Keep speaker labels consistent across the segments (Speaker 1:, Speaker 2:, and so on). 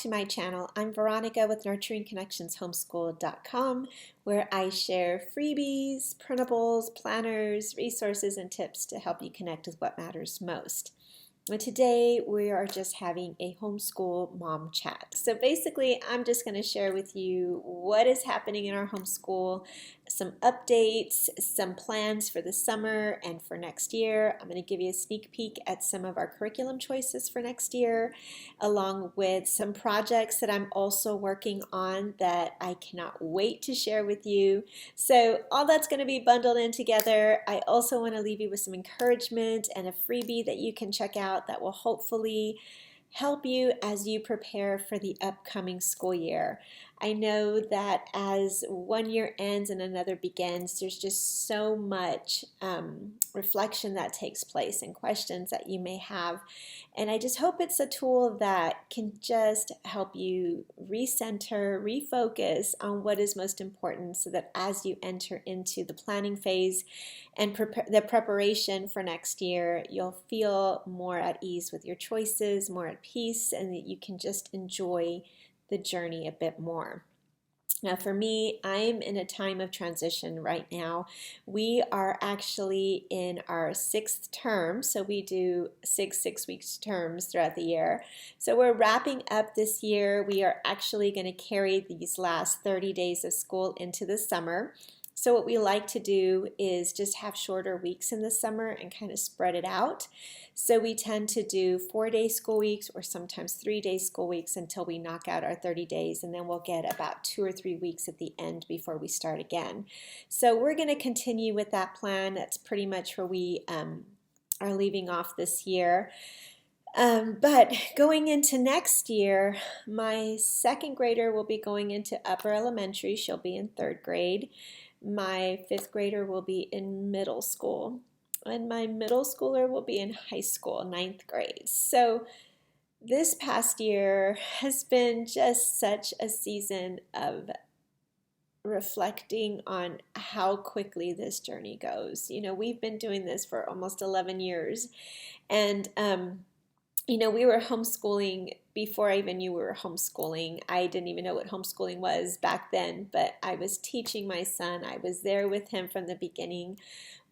Speaker 1: to my channel. I'm Veronica with nurturingconnectionshomeschool.com, where I share freebies, printables, planners, resources, and tips to help you connect with what matters most. And today we are just having a homeschool mom chat. So basically, I'm just going to share with you what is happening in our homeschool, some updates, some plans for the summer and for next year. I'm going to give you a sneak peek at some of our curriculum choices for next year, along with some projects that I'm also working on that I cannot wait to share with you. So all that's going to be bundled in together. I also want to leave you with some encouragement and a freebie that you can check out that will hopefully help you as you prepare for the upcoming school year. I know that as one year ends and another begins, there's just so much reflection that takes place and questions that you may have. And I just hope it's a tool that can just help you recenter, refocus on what is most important so that as you enter into the planning phase and the preparation for next year, you'll feel more at ease with your choices, more at peace, and that you can just enjoy the journey a bit more. Now for me, I'm in a time of transition right now. We are actually in our 6th term, so we do six-week terms throughout the year. So we're wrapping up this year. We are actually going to carry these last 30 days of school into the summer. So what we like to do is just have shorter weeks in the summer and kind of spread it out. So we tend to do 4-day school weeks or sometimes 3-day school weeks until we knock out our 30 days, and then we'll get about 2 or 3 weeks at the end before we start again. So we're going to continue with that plan. That's pretty much where we are leaving off this year. But going into next year, my 2nd grader will be going into upper elementary. She'll be in 3rd grade. My 5th grader will be in middle school, and my middle schooler will be in high school, 9th grade. So this past year has been just such a season of reflecting on how quickly this journey goes. You know, we've been doing this for almost 11 years, and you know, we were homeschooling before I even knew we were homeschooling. I didn't even know what homeschooling was back then, but I was teaching my son. I was there with him from the beginning.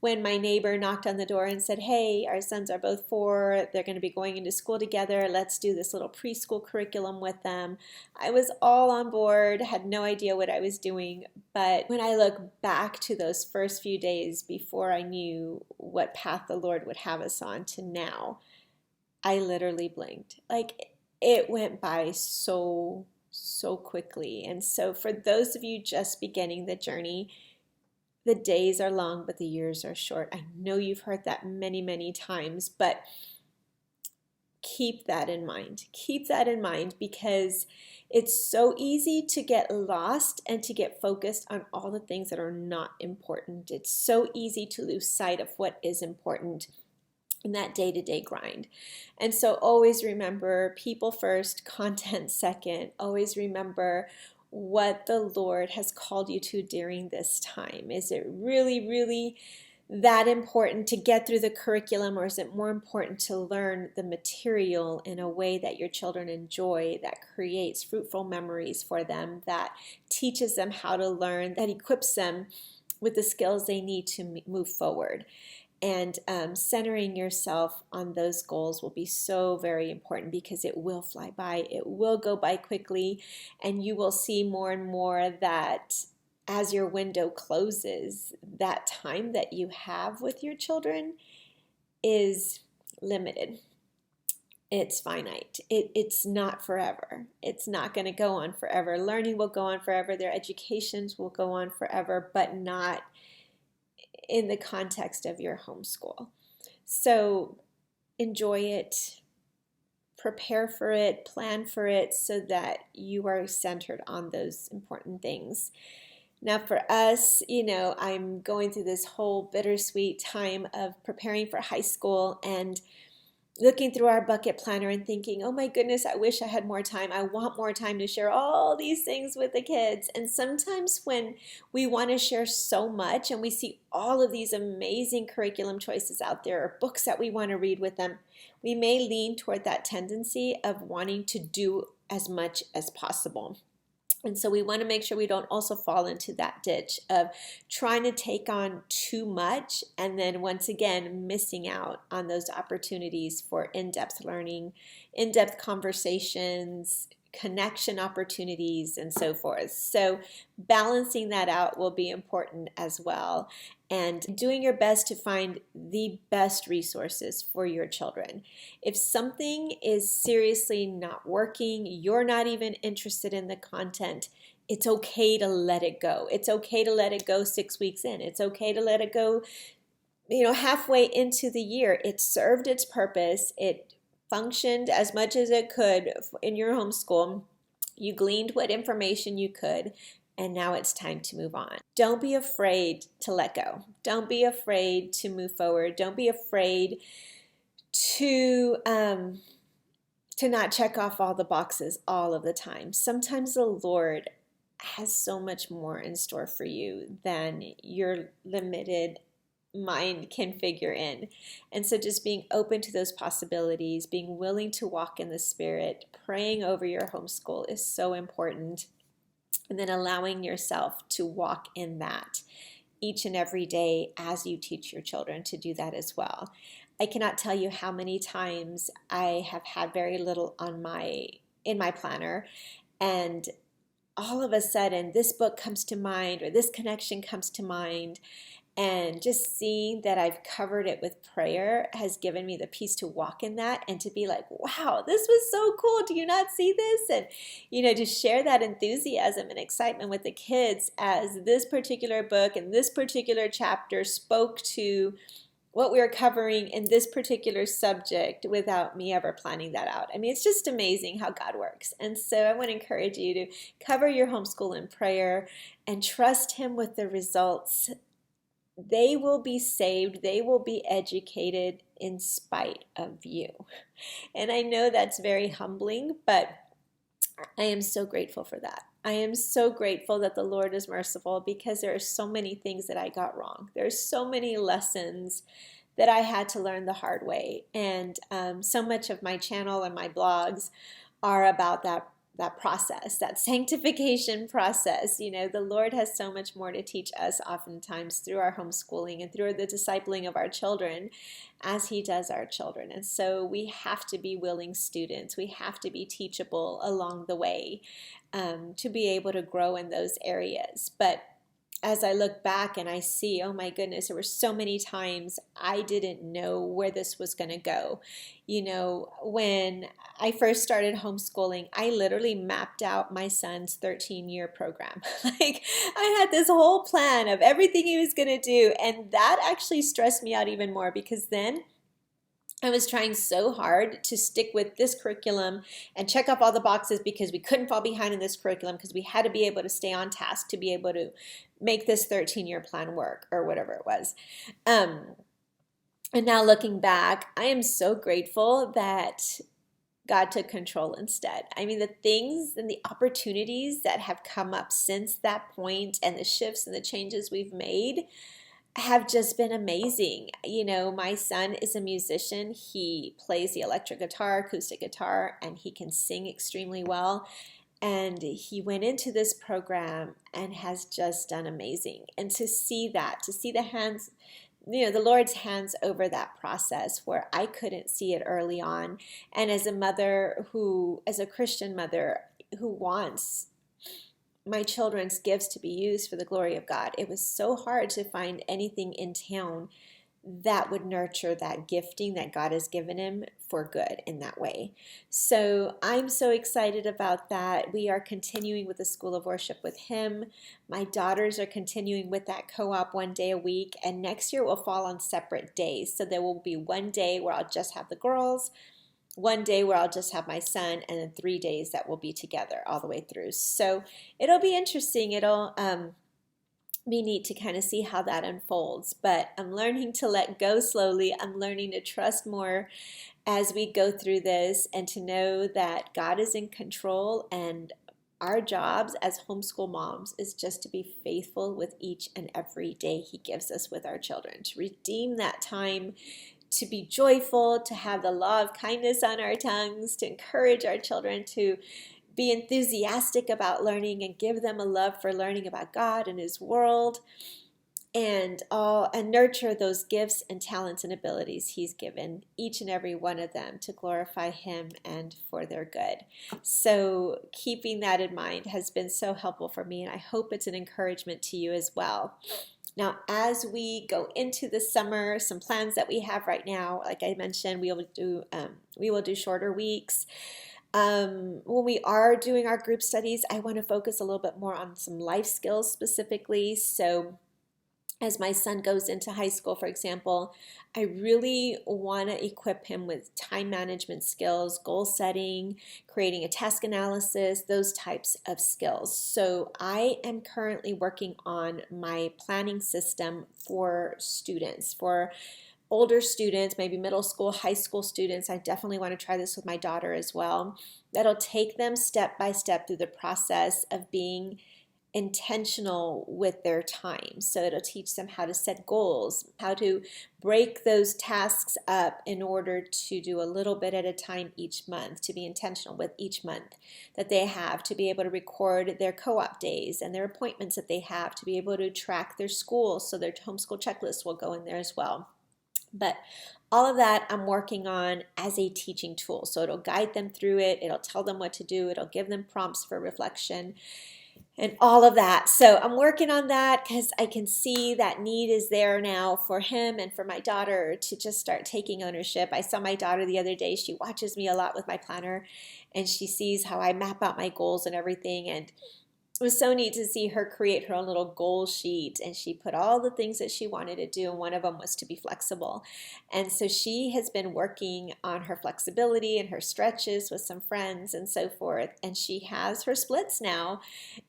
Speaker 1: When my neighbor knocked on the door and said, hey, our sons are both 4, they're going to be going into school together, let's do this little preschool curriculum with them, I was all on board, had no idea what I was doing. But when I look back to those first few days before I knew what path the Lord would have us on to now, I literally blinked. Like, it went by so quickly. And so for those of you just beginning the journey, the days are long, but the years are short. I know you've heard that many times, but keep that in mind. Keep that in mind, because it's so easy to get lost and to get focused on all the things that are not important. It's so easy to lose sight of what is important in that day-to-day grind. And so always remember, people first, content second. Always remember what the Lord has called you to during this time. Is it really that important to get through the curriculum, or is it more important to learn the material in a way that your children enjoy, that creates fruitful memories for them, that teaches them how to learn, that equips them with the skills they need to move forward? And centering yourself on those goals will be so very important, because it will fly by. It will go by quickly, and you will see more and more that as your window closes, that time that you have with your children is limited. It's finite. It's not forever. It's not going to go on forever. Learning will go on forever. Their educations will go on forever, but not in the context of your homeschool. So enjoy it, prepare for it, plan for it, so that you are centered on those important things. Now for us, you know, I'm going through this whole bittersweet time of preparing for high school and looking through our bucket planner and thinking, oh my goodness, I wish I had more time. I want more time to share all these things with the kids. And sometimes when we want to share so much and we see all of these amazing curriculum choices out there, or books that we want to read with them, we may lean toward that tendency of wanting to do as much as possible. And so we want to make sure we don't also fall into that ditch of trying to take on too much and then once again missing out on those opportunities for in-depth learning, in-depth conversations, connection opportunities, and so forth. So balancing that out will be important as well, and doing your best to find the best resources for your children. If something is seriously not working, you're not even interested in the content, it's okay to let it go. It's okay to let it go 6 weeks in. It's okay to let it go, halfway into the year. It served its purpose. It functioned as much as it could in your homeschool. You gleaned what information you could, and now it's time to move on. Don't be afraid to let go. Don't be afraid to move forward. Don't be afraid to not check off all the boxes all of the time. Sometimes the Lord has so much more in store for you than your limited mind can figure in. And so just being open to those possibilities, being willing to walk in the Spirit, praying over your homeschool is so important. And then allowing yourself to walk in that each and every day as you teach your children to do that as well. I cannot tell you how many times I have had very little in my planner, and all of a sudden this book comes to mind or this connection comes to mind. And just seeing that I've covered it with prayer has given me the peace to walk in that and to be like, wow, this was so cool. Do you not see this? And, to share that enthusiasm and excitement with the kids as this particular book and this particular chapter spoke to what we were covering in this particular subject without me ever planning that out. I mean, it's just amazing how God works. And so I want to encourage you to cover your homeschool in prayer and trust Him with the results. They will be saved. They will be educated in spite of you. And I know that's very humbling, but I am so grateful for that. I am so grateful that the Lord is merciful, because there are so many things that I got wrong. There's so many lessons that I had to learn the hard way. And so much of my channel and my blogs are about that process, that sanctification process. The Lord has so much more to teach us oftentimes through our homeschooling and through the discipling of our children as He does our children. And so we have to be willing students. We have to be teachable along the way to be able to grow in those areas. But as I look back and I see, oh my goodness, there were so many times I didn't know where this was going to go. When I first started homeschooling, I literally mapped out my son's 13-year program. Like, I had this whole plan of everything he was going to do. And that actually stressed me out even more, because then I was trying so hard to stick with this curriculum and check off all the boxes, because we couldn't fall behind in this curriculum, because we had to be able to stay on task to be able to make this 13-year plan work, or whatever it was. And now looking back, I am so grateful that God took control instead. I mean, the things and the opportunities that have come up since that point, and the shifts and the changes we've made, have just been amazing. My son is a musician. He plays the electric guitar, acoustic guitar, and he can sing extremely well. And he went into this program and has just done amazing. And to see the hands, the Lord's hands over that process where I couldn't see it early on. And as a Christian mother who wants my children's gifts to be used for the glory of God, it was so hard to find anything in town that would nurture that gifting that God has given him for good in that way. So I'm so excited about that. We are continuing with the School of Worship with him. My daughters are continuing with that co-op 1 day a week, and next year it will fall on separate days. So there will be 1 day where I'll just have the girls, 1 day where I'll just have my son, and then 3 days that will be together all the way through. So it'll be interesting. It'll be neat to kind of see how that unfolds. But I'm learning to let go slowly. I'm learning to trust more as we go through this, and to know that God is in control, and our jobs as homeschool moms is just to be faithful with each and every day he gives us with our children, to redeem that time, to be joyful, to have the law of kindness on our tongues, to encourage our children to be enthusiastic about learning and give them a love for learning about God and His world, and nurture those gifts and talents and abilities He's given each and every one of them to glorify Him and for their good. So keeping that in mind has been so helpful for me, and I hope it's an encouragement to you as well. Now, as we go into the summer, some plans that we have right now, like I mentioned, we will do shorter weeks. When we are doing our group studies, I want to focus a little bit more on some life skills specifically. So as my son goes into high school, for example, I really want to equip him with time management skills, goal setting, creating a task analysis, those types of skills. So I am currently working on my planning system for students, for older students, maybe middle school, high school students. I definitely want to try this with my daughter as well. That'll take them step by step through the process of being intentional with their time. So it'll teach them how to set goals, how to break those tasks up in order to do a little bit at a time each month, to be intentional with each month that they have, to be able to record their co-op days and their appointments that they have, to be able to track their school, so their homeschool checklist will go in there as well. But all of that I'm working on as a teaching tool. So it'll guide them through it, it'll tell them what to do, it'll give them prompts for reflection, and all of that. So I'm working on that because I can see that need is there now for him and for my daughter to just start taking ownership. I saw my daughter the other day. She watches me a lot with my planner, and she sees how I map out my goals and everything. And it was so neat to see her create her own little goal sheet, and she put all the things that she wanted to do, and one of them was to be flexible. And so she has been working on her flexibility and her stretches with some friends and so forth, and she has her splits now.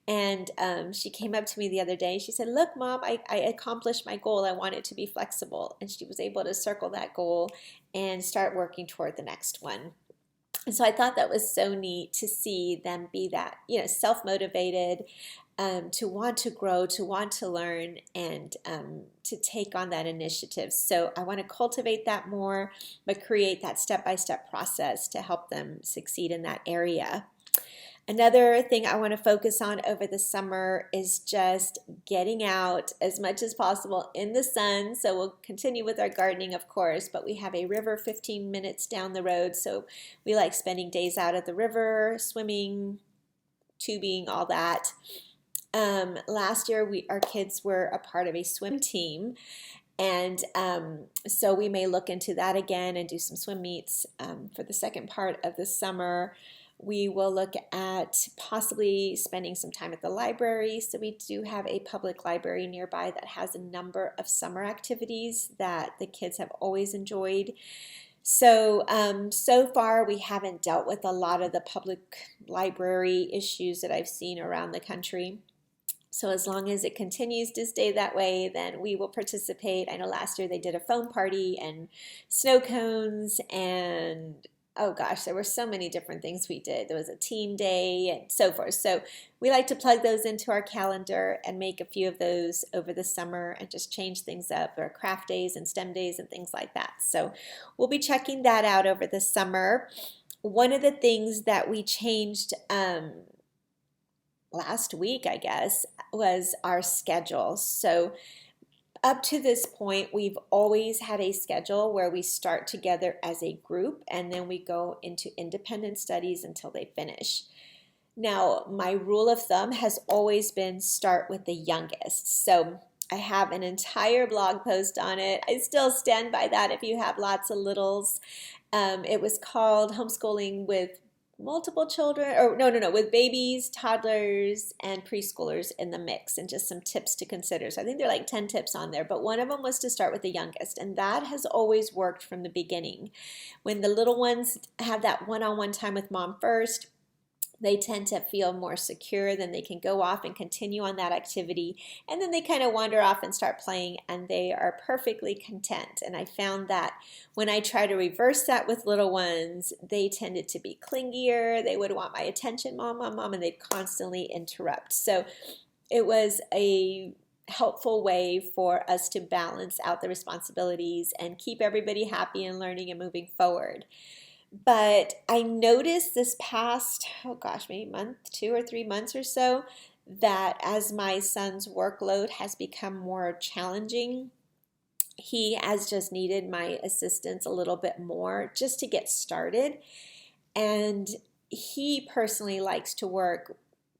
Speaker 1: And she came up to me the other day. She said, "Look, Mom, I accomplished my goal. I wanted to be flexible." And she was able to circle that goal and start working toward the next one. And so I thought that was so neat to see them be that, self-motivated, to want to grow, to want to learn, and to take on that initiative. So I want to cultivate that more, but create that step-by-step process to help them succeed in that area. Another thing I want to focus on over the summer is just getting out as much as possible in the sun. So we'll continue with our gardening, of course, but we have a river 15 minutes down the road. So we like spending days out at the river, swimming, tubing, all that. Last year, our kids were a part of a swim team. And so we may look into that again and do some swim meets for the second part of the summer. We will look at possibly spending some time at the library. So we do have a public library nearby that has a number of summer activities that the kids have always enjoyed. So, so far we haven't dealt with a lot of the public library issues that I've seen around the country. So as long as it continues to stay that way, then we will participate. I know last year they did a foam party and snow cones, and oh gosh, there were so many different things we did. There was a teen day and so forth. So we like to plug those into our calendar and make a few of those over the summer and just change things up, or craft days and STEM days and things like that. So we'll be checking that out over the summer. One of the things that we changed last week, I guess, was our schedule. So up to this point, we've always had a schedule where we start together as a group and then we go into independent studies until they finish. Now, my rule of thumb has always been start with the youngest. So I have an entire blog post on it. I still stand by that if you have lots of littles. It was called Homeschooling with multiple children, or no, with babies, toddlers, and preschoolers in the mix, and just some tips to consider. So I think there are like 10 tips on there, but one of them was to start with the youngest, and that has always worked from the beginning. When the little ones have that one-on-one time with mom first, they tend to feel more secure, then they can go off and continue on that activity, and then they kind of wander off and start playing, and they are perfectly content. And I found that when I try to reverse that with little ones, they tended to be clingier, they would want my attention, mom, mom, mom, and they'd constantly interrupt. So it was a helpful way for us to balance out the responsibilities and keep everybody happy and learning and moving forward. But I noticed this past, oh gosh, maybe month, 2 or 3 months or so, that as my son's workload has become more challenging, he has just needed my assistance a little bit more just to get started. And he personally likes to work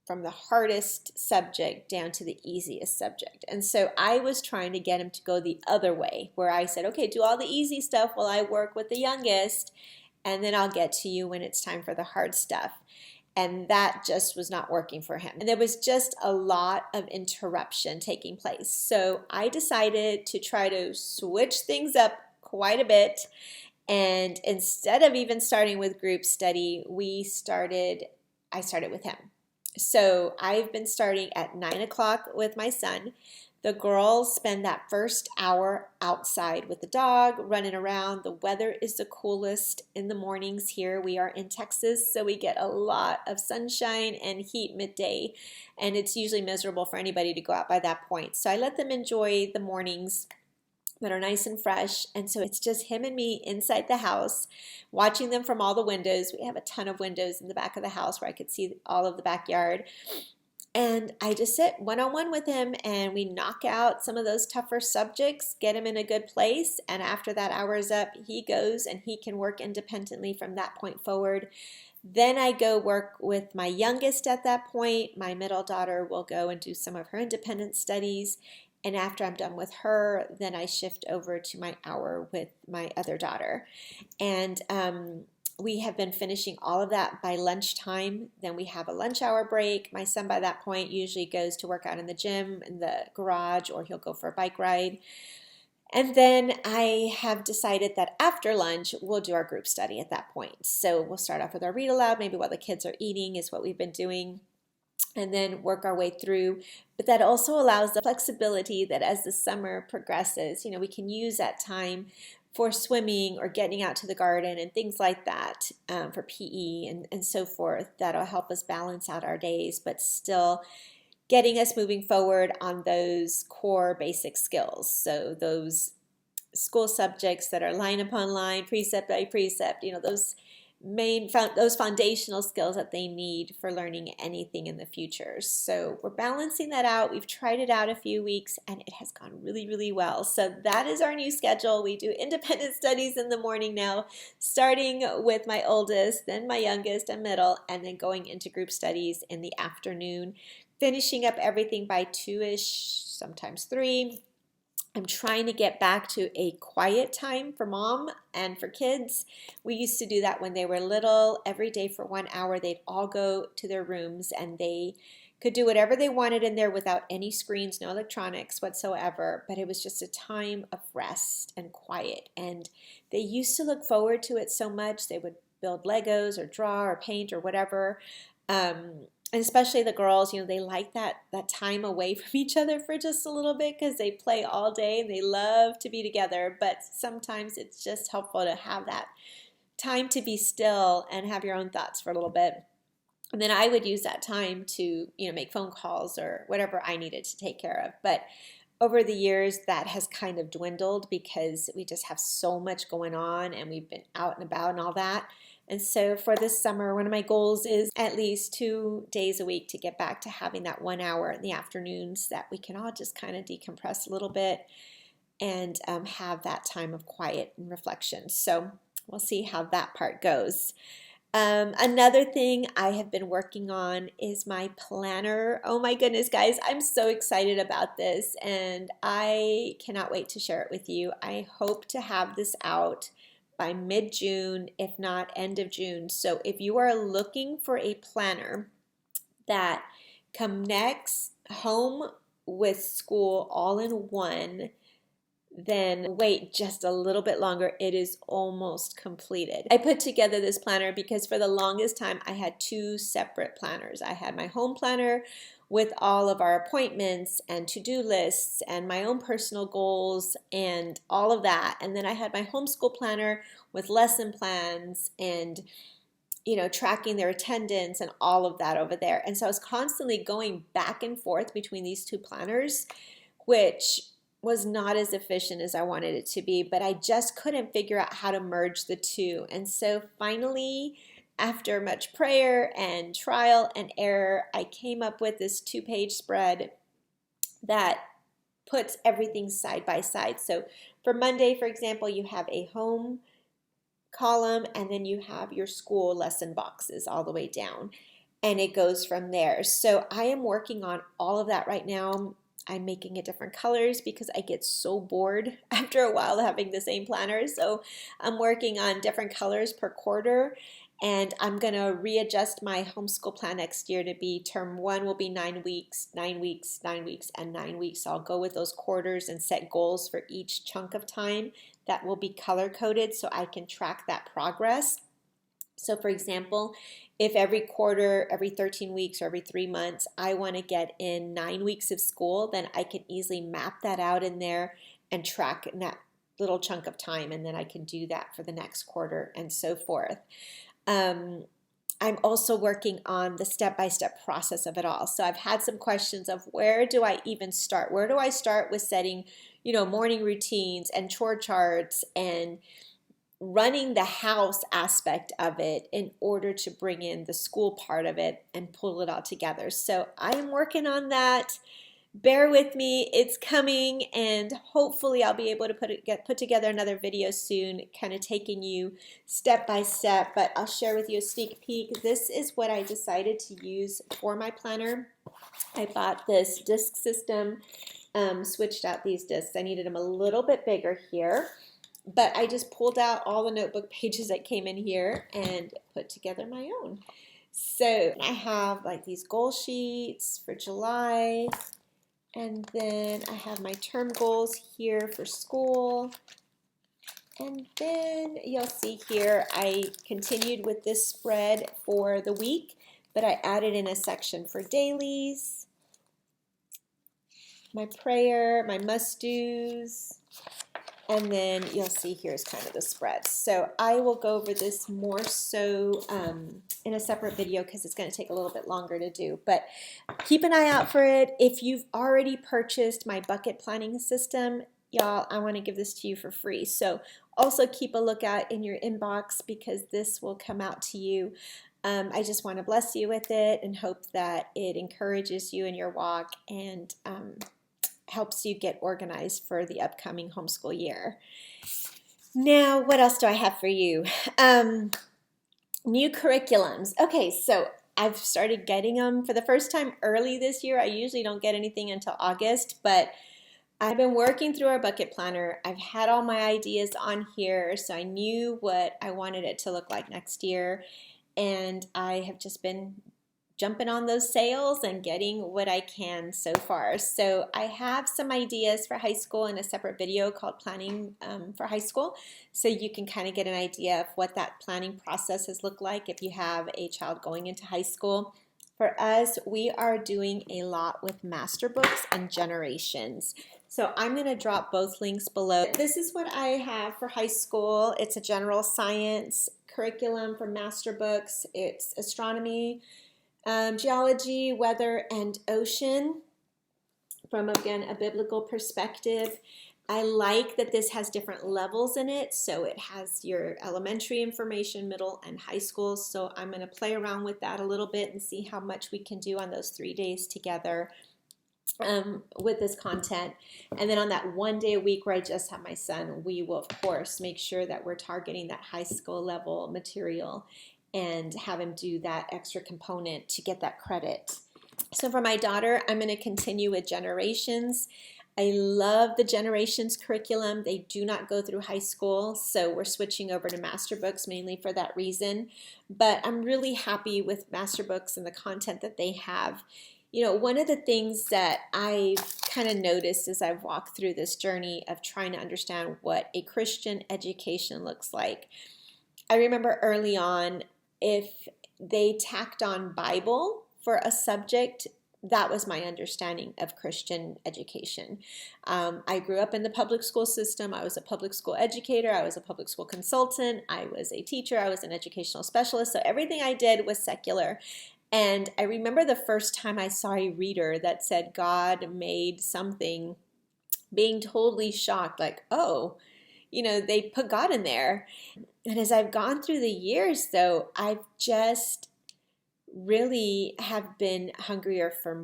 Speaker 1: from the hardest subject down to the easiest subject. And so I was trying to get him to go the other way, where I said, okay, do all the easy stuff while I work with the youngest, and then I'll get to you when it's time for the hard stuff. And that just was not working for him. And there was just a lot of interruption taking place. So I decided to try to switch things up quite a bit. And instead of even starting with group study, I started with him. So I've been starting at 9 o'clock with my son. The girls spend that first hour outside with the dog, running around. The weather is the coolest in the mornings here. We are in Texas, so we get a lot of sunshine and heat midday, and it's usually miserable for anybody to go out by that point. So I let them enjoy the mornings that are nice and fresh, and so it's just him and me inside the house, watching them from all the windows. We have a ton of windows in the back of the house where I could see all of the backyard. And I just sit one-on-one with him, and we knock out some of those tougher subjects, get him in a good place, and after that hour is up, he goes and he can work independently from that point forward. Then I go work with my youngest at that point. My middle daughter will go and do some of her independent studies, and after I'm done with her, then I shift over to my hour with my other daughter. And we have been finishing all of that by lunchtime. Then we have a lunch hour break. My son by that point usually goes to work out in the gym, in the garage, or he'll go for a bike ride. And then I have decided that after lunch, we'll do our group study at that point. So we'll start off with our read aloud, maybe while the kids are eating is what we've been doing, and then work our way through. But that also allows the flexibility that as the summer progresses, we can use that time for swimming or getting out to the garden and things like that, for PE and so forth. That'll help us balance out our days, but still getting us moving forward on those core basic skills. So those school subjects that are line upon line, precept by precept, those foundational skills that they need for learning anything in the future. So we're balancing that out. We've tried it out a few weeks and it has gone really, really well. So that is our new schedule. We do independent studies in the morning now, starting with my oldest, then my youngest and middle, and then going into group studies in the afternoon, finishing up everything by 2-ish, sometimes 3. I'm trying to get back to a quiet time for mom and for kids. We used to do that when they were little. Every day for 1 hour, they'd all go to their rooms and they could do whatever they wanted in there without any screens, no electronics whatsoever. But it was just a time of rest and quiet. And they used to look forward to it so much. They would build Legos or draw or paint or whatever. And especially the girls, they like that time away from each other for just a little bit because they play all day and they love to be together. But sometimes it's just helpful to have that time to be still and have your own thoughts for a little bit. And then I would use that time to, make phone calls or whatever I needed to take care of. But over the years, that has kind of dwindled because we just have so much going on and we've been out and about and all that. And so for this summer, one of my goals is at least 2 days a week to get back to having that 1 hour in the afternoons that we can all just kind of decompress a little bit and have that time of quiet and reflection. So we'll see how that part goes. Another thing I have been working on is my planner. Oh my goodness, guys, I'm so excited about this and I cannot wait to share it with you. I hope to have this out by mid-June, if not end of June. So if you are looking for a planner that connects home with school all in one, then wait just a little bit longer. It is almost completed. I put together this planner because for the longest time I had 2 separate planners. I had my home planner with all of our appointments and to-do lists and my own personal goals and all of that. And then I had my homeschool planner with lesson plans and tracking their attendance and all of that over there. And so I was constantly going back and forth between these 2 planners, which was not as efficient as I wanted it to be, but I just couldn't figure out how to merge the two. And so finally, after much prayer and trial and error, I came up with this 2-page spread that puts everything side by side. So for Monday, for example, you have a home column and then you have your school lesson boxes all the way down, and it goes from there. So I am working on all of that right now. I'm making it different colors because I get so bored after a while having the same planner. So I'm working on different colors per quarter, and I'm going to readjust my homeschool plan next year to be term 1 will be 9 weeks, 9 weeks, 9 weeks, and 9 weeks. So I'll go with those quarters and set goals for each chunk of time that will be color coded so I can track that progress. So for example, if every quarter, every 13 weeks, or every 3 months, I want to get in 9 weeks of school, then I can easily map that out in there and track in that little chunk of time, and then I can do that for the next quarter and so forth. I'm also working on the step-by-step process of it all. So I've had some questions of where do I even start? Where do I start with setting, morning routines and chore charts and running the house aspect of it in order to bring in the school part of it and pull it all together. So I am working on that. Bear with me, it's coming, and hopefully I'll be able to put together another video soon, kind of taking you step by step, but I'll share with you a sneak peek. This is what I decided to use for my planner. I bought this disc system, switched out these discs. I needed them a little bit bigger here, but I just pulled out all the notebook pages that came in here and put together my own. So I have like these goal sheets for July, and then I have my term goals here for school. And then you'll see here I continued with this spread for the week, but I added in a section for dailies, my prayer, my must-dos, and then you'll see here's kind of the spread. So I will go over this more so in a separate video because it's going to take a little bit longer to do. But keep an eye out for it. If you've already purchased my bucket planning system, y'all, I want to give this to you for free. So also keep a lookout in your inbox because this will come out to you. I just want to bless you with it and hope that it encourages you in your walk and helps you get organized for the upcoming homeschool year. Now, what else do I have for you? New curriculums. Okay, so I've started getting them for the first time early this year. I usually don't get anything until August, but I've been working through our bucket planner. I've had all my ideas on here, so I knew what I wanted it to look like next year, and I have just been jumping on those sales and getting what I can so far. So I have some ideas for high school in a separate video called Planning for High School, so you can kind of get an idea of what that planning process has looked like if you have a child going into high school. For us, we are doing a lot with master books and generations. So I'm going to drop both links below. This is what I have for high school. It's a general science curriculum for master books. It's astronomy, geology, weather, and ocean from, again, a biblical perspective. I like that this has different levels in it. So it has your elementary information, middle, and high school. So I'm going to play around with that a little bit and see how much we can do on those 3 days together with this content. And then on that 1 day a week where I just have my son, we will, of course, make sure that we're targeting that high school level material and have him do that extra component to get that credit. So for my daughter, I'm going to continue with generations. I love the generations curriculum. They do not go through high school, so we're switching over to master books mainly for that reason. But I'm really happy with master books and the content that they have. You know, one of the things that I've kind of noticed as I've walked through this journey of trying to understand what a Christian education looks like, I remember early on, if they tacked on Bible for a subject, that was my understanding of Christian education. I grew up in the public school system. I was a public school educator. I was a public school consultant. I was a teacher. I was an educational specialist. So everything I did was secular. And I remember the first time I saw a reader that said God made something being totally shocked, like, oh, they put God in there. And as I've gone through the years, though, I've just really have been hungrier for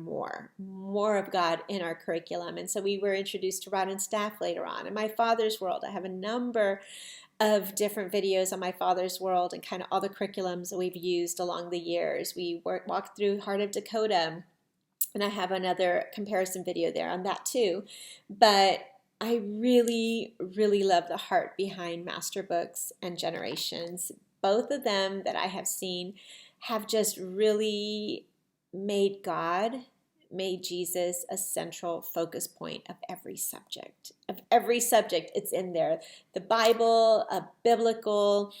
Speaker 1: more of God in our curriculum. And so we were introduced to Rod and Staff later on. In my father's world, I have a number of different videos on my father's world and kind of all the curriculums that we've used along the years. We walked through Heart of Dakota, and I have another comparison video there on that too. But I really, really love the heart behind Master Books and Generations. Both of them that I have seen have just really made Jesus a central focus point of every subject. Of every subject, it's in there. The Bible, a biblical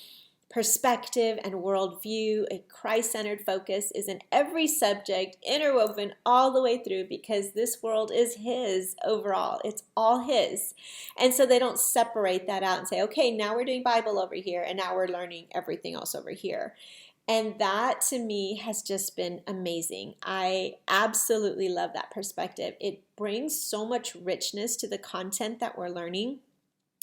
Speaker 1: perspective and worldview, a Christ-centered focus is in every subject, interwoven all the way through, because this world is His overall. It's all His. And so they don't separate that out and say, okay, now we're doing Bible over here, and now we're learning everything else over here. And that to me has just been amazing. I absolutely love that perspective. It brings so much richness to the content that we're learning.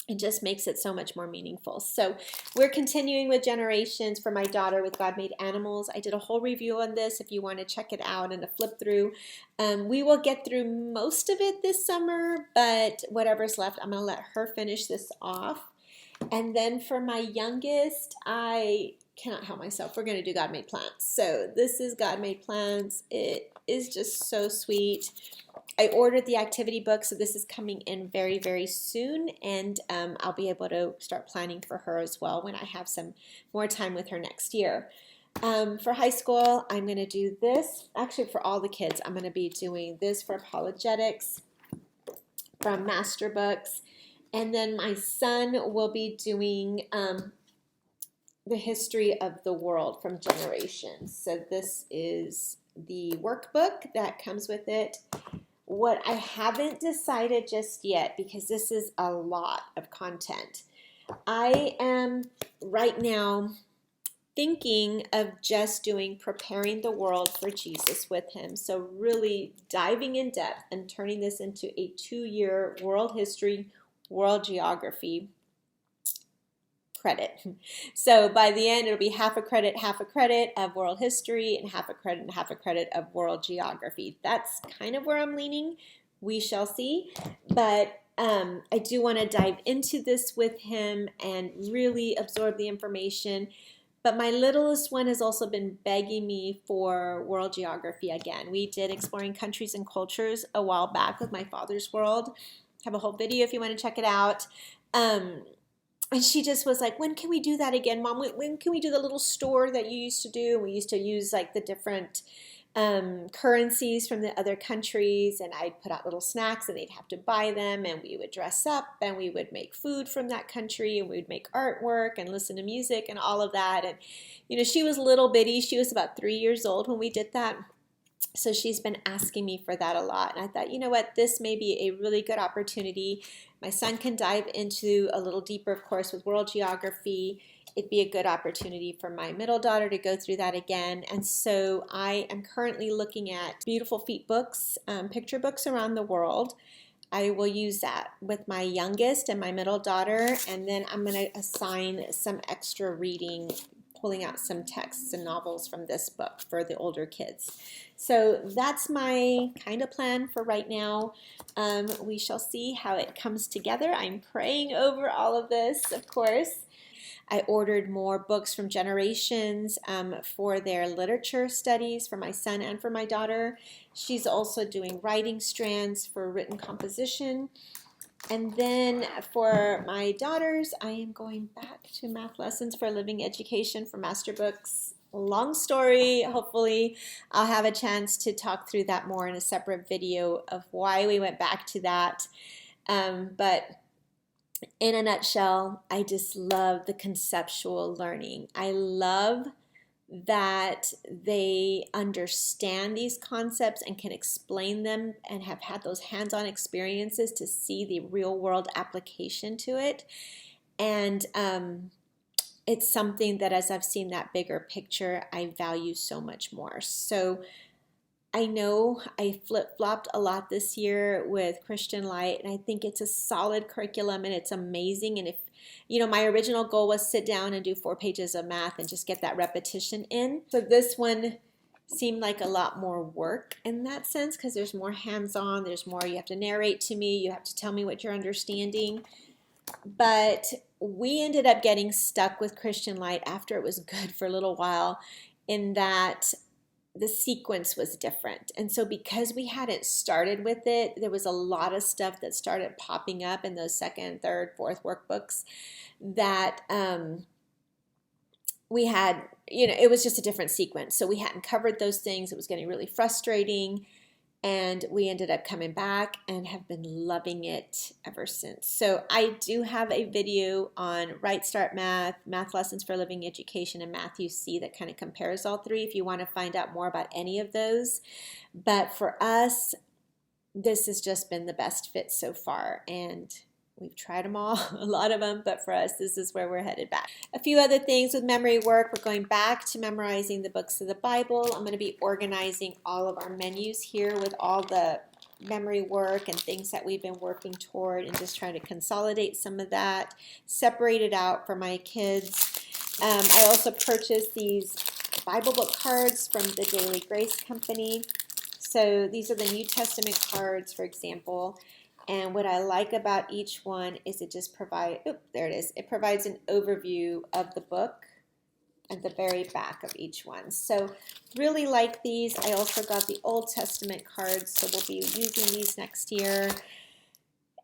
Speaker 1: It just makes it so much more meaningful. So we're continuing with Generations for my daughter with God Made Animals. I did a whole review on this if you want to check it out and a flip through. We will get through most of it this summer, but whatever's left, I'm going to let her finish this off. And then for my youngest, I cannot help myself. We're going to do God Made Plants. So this is God Made Plants. It is just so sweet. I ordered the activity book, so this is coming in very, very soon, and I'll be able to start planning for her as well when I have some more time with her next year. For high school, I'm going to do this. Actually, for all the kids, I'm going to be doing this for apologetics from Master Books. And then my son will be doing the history of the world from Generations. So this is the workbook that comes with it. What I haven't decided just yet, because this is a lot of content, I am right now thinking of just doing Preparing the World for Jesus with Him. So really diving in depth and turning this into a 2-year world history, world geography credit. So by the end, it'll be half a credit of world history, and half a credit of world geography. That's kind of where I'm leaning. We shall see. But I do want to dive into this with him and really absorb the information. But my littlest one has also been begging me for world geography again. We did Exploring Countries and Cultures a while back with my father's world. I have a whole video if you want to check it out. And she just was like, when can we do that again, Mom? When can we do the little store that you used to do? We used to use like the different currencies from the other countries, and I'd put out little snacks and they'd have to buy them, and we would dress up and we would make food from that country, and we would make artwork and listen to music and all of that. And she was little bitty. She was about 3 years old when we did that. So she's been asking me for that a lot. And I thought, you know what, this may be a really good opportunity. My son can dive into a little deeper, of course, with world geography. It'd be a good opportunity for my middle daughter to go through that again. And so I am currently looking at Beautiful Feet books, picture books around the world. I will use that with my youngest and my middle daughter. And then I'm going to assign some extra reading, pulling out some texts and novels from this book for the older kids. So that's my kind of plan for right now. We shall see how it comes together. I'm praying over all of this, of course. I ordered more books from Generations for their literature studies for my son and for my daughter. She's also doing writing strands for written composition. And then for my daughters, I am going back to math lessons for living education for Master Books. Long story. Hopefully I'll have a chance to talk through that more in a separate video of why we went back to that. But in a nutshell, I just love the conceptual learning. I love that they understand these concepts and can explain them and have had those hands-on experiences to see the real-world application to it. And it's something that, as I've seen that bigger picture, I value so much more. So I know I flip-flopped a lot this year with Christian Light, and I think it's a solid curriculum and it's amazing. And if, my original goal was sit down and do 4 pages of math and just get that repetition in. So this one seemed like a lot more work in that sense because there's more hands-on, there's more you have to narrate to me, you have to tell me what you're understanding. But we ended up getting stuck with Christian Light after it was good for a little while in that the sequence was different. And so because we hadn't started with it, there was a lot of stuff that started popping up in those second, third, fourth workbooks that we had, it was just a different sequence. So we hadn't covered those things. It was getting really frustrating. And we ended up coming back and have been loving it ever since. So I do have a video on Right Start Math, Math Lessons for Living Education, and Matthew C that kind of compares all 3 if you want to find out more about any of those. But for us, this has just been the best fit so far. And we've tried them all, a lot of them, but for us, this is where we're headed back. A few other things with memory work. We're going back to memorizing the books of the Bible. I'm going to be organizing all of our menus here with all the memory work and things that we've been working toward and just trying to consolidate some of that, separate it out for my kids. I also purchased these Bible book cards from the Daily Grace Company. So these are the New Testament cards, for example. And what I like about each one is it just provides, there it is. It provides an overview of the book at the very back of each one. So really like these. I also got the Old Testament cards, so we'll be using these next year.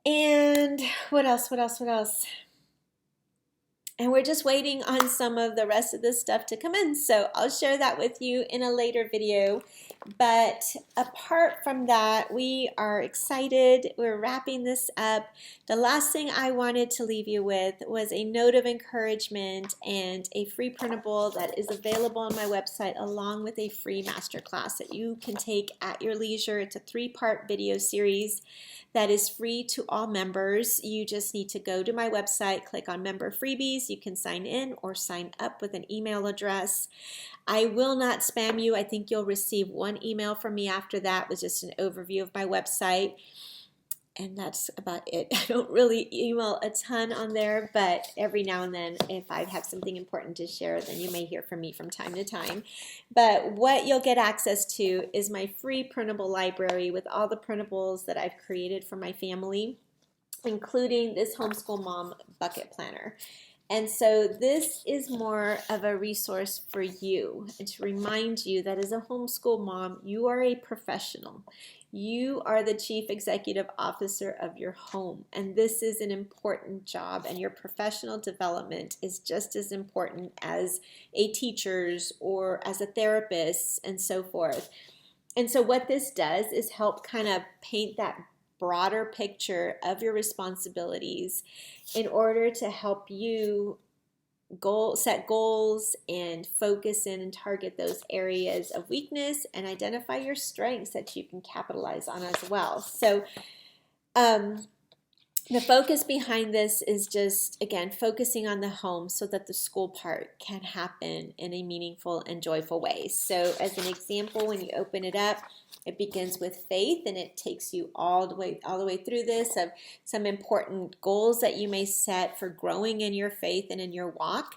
Speaker 1: And what else? And we're just waiting on some of the rest of this stuff to come in. So I'll share that with you in a later video. But apart from that, we are excited. We're wrapping this up. The last thing I wanted to leave you with was a note of encouragement and a free printable that is available on my website along with a free masterclass that you can take at your leisure. It's a 3-part video series that is free to all members. You just need to go to my website, click on member freebies. You can sign in or sign up with an email address. I will not spam you. I think you'll receive 1 email from me after that with just an overview of my website. And that's about it. I don't really email a ton on there, but every now and then if I have something important to share, then you may hear from me from time to time. But what you'll get access to is my free printable library with all the printables that I've created for my family, including this Homeschool Mom Bucket Planner. And so this is more of a resource for you and to remind you that as a homeschool mom, you are a professional. You are the chief executive officer of your home, and this is an important job, and your professional development is just as important as a teacher's or as a therapist and so forth. And so what this does is help kind of paint that broader picture of your responsibilities in order to help you set goals and focus in and target those areas of weakness and identify your strengths that you can capitalize on as well. So the focus behind this is just, again, focusing on the home so that the school part can happen in a meaningful and joyful way. So as an example, when you open it up, it begins with faith, and it takes you all the way through this of some important goals that you may set for growing in your faith and in your walk.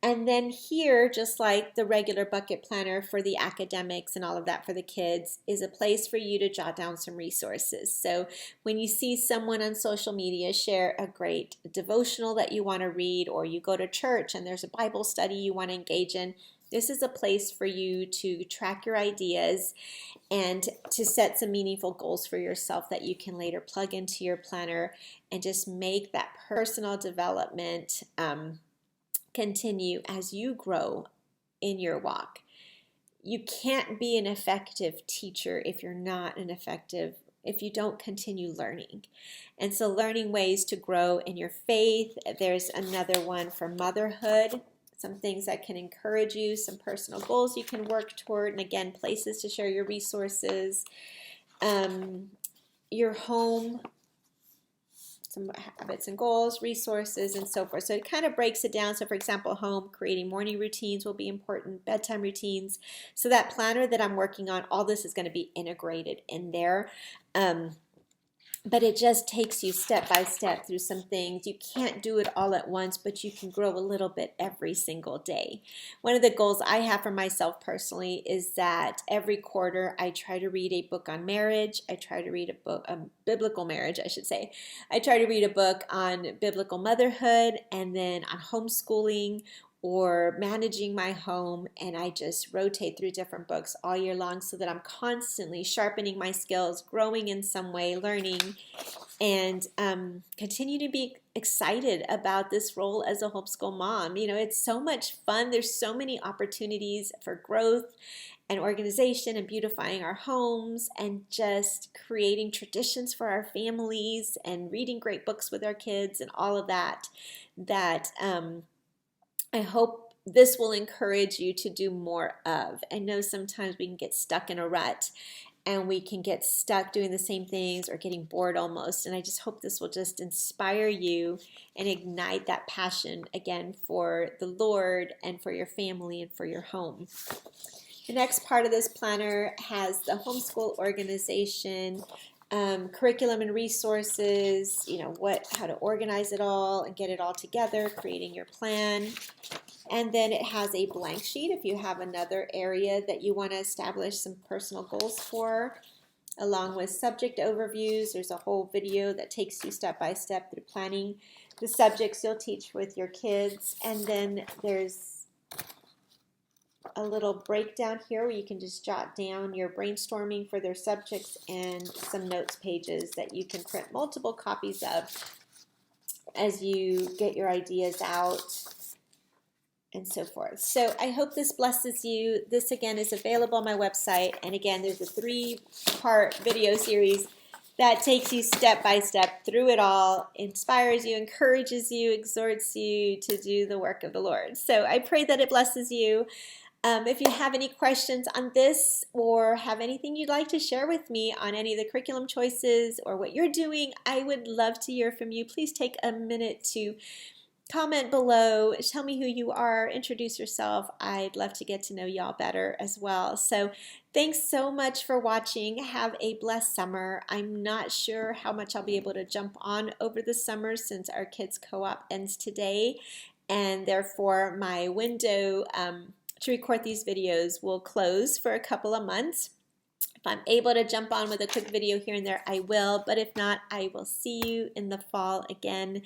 Speaker 1: And then here, just like the regular bucket planner for the academics and all of that for the kids, is a place for you to jot down some resources. So when you see someone on social media share a great devotional that you want to read, or you go to church and there's a Bible study you want to engage in, this is a place for you to track your ideas and to set some meaningful goals for yourself that you can later plug into your planner and just make that personal development continue as you grow in your walk. You can't be an effective teacher if you don't continue learning. And so learning ways to grow in your faith. There's another one for motherhood, some things that can encourage you, some personal goals you can work toward, and again, places to share your resources. Your home some habits and goals, resources, and so forth. So it kind of breaks it down. So for example, home, creating morning routines will be important, bedtime routines. So that planner that I'm working on, all this is going to be integrated in there. But it just takes you step by step through some things. You can't do it all at once, but you can grow a little bit every single day. One of the goals I have for myself personally is that every quarter I try to read a book on marriage. I try to read a book on biblical marriage, I should say. I try to read a book on biblical motherhood, and then on homeschooling or managing my home, and I just rotate through different books all year long so that I'm constantly sharpening my skills, growing in some way, learning, and continue to be excited about this role as a homeschool mom. You know, it's so much fun. There's so many opportunities for growth and organization and beautifying our homes and just creating traditions for our families and reading great books with our kids and all of that, I hope this will encourage you to do more of. I know sometimes we can get stuck in a rut and we can get stuck doing the same things or getting bored almost. And I just hope this will just inspire you and ignite that passion again for the Lord and for your family and for your home. The next part of this planner has the homeschool organization, curriculum and resources, you know, how to organize it all and get it all together, creating your plan. And then it has a blank sheet if you have another area that you want to establish some personal goals for, along with subject overviews. There's a whole video that takes you step by step through planning the subjects you'll teach with your kids. And then there's a little breakdown here where you can just jot down your brainstorming for their subjects and some notes pages that you can print multiple copies of as you get your ideas out and so forth. So I hope this blesses you. This again is available on my website, and again there's a 3-part video series that takes you step by step through it all, inspires you, encourages you, exhorts you to do the work of the Lord. So I pray that it blesses you. If you have any questions on this or have anything you'd like to share with me on any of the curriculum choices or what you're doing, I would love to hear from you. Please take a minute to comment below, tell me who you are, introduce yourself. I'd love to get to know y'all better as well. So thanks so much for watching. Have a blessed summer. I'm not sure how much I'll be able to jump on over the summer since our kids' co-op ends today, and therefore my window to record these videos will close for a couple of months. If I'm able to jump on with a quick video here and there, I will, but if not, I will see you in the fall again.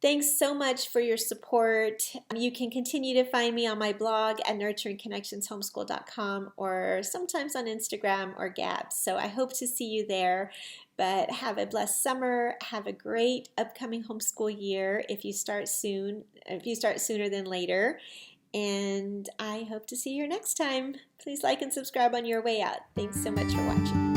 Speaker 1: Thanks so much for your support. You can continue to find me on my blog at nurturingconnectionshomeschool.com or sometimes on Instagram or Gab. So I hope to see you there. But have a blessed summer. Have a great upcoming homeschool year if you start soon, if you start sooner than later. And I hope to see you next time. Please like and subscribe on your way out. Thanks so much for watching.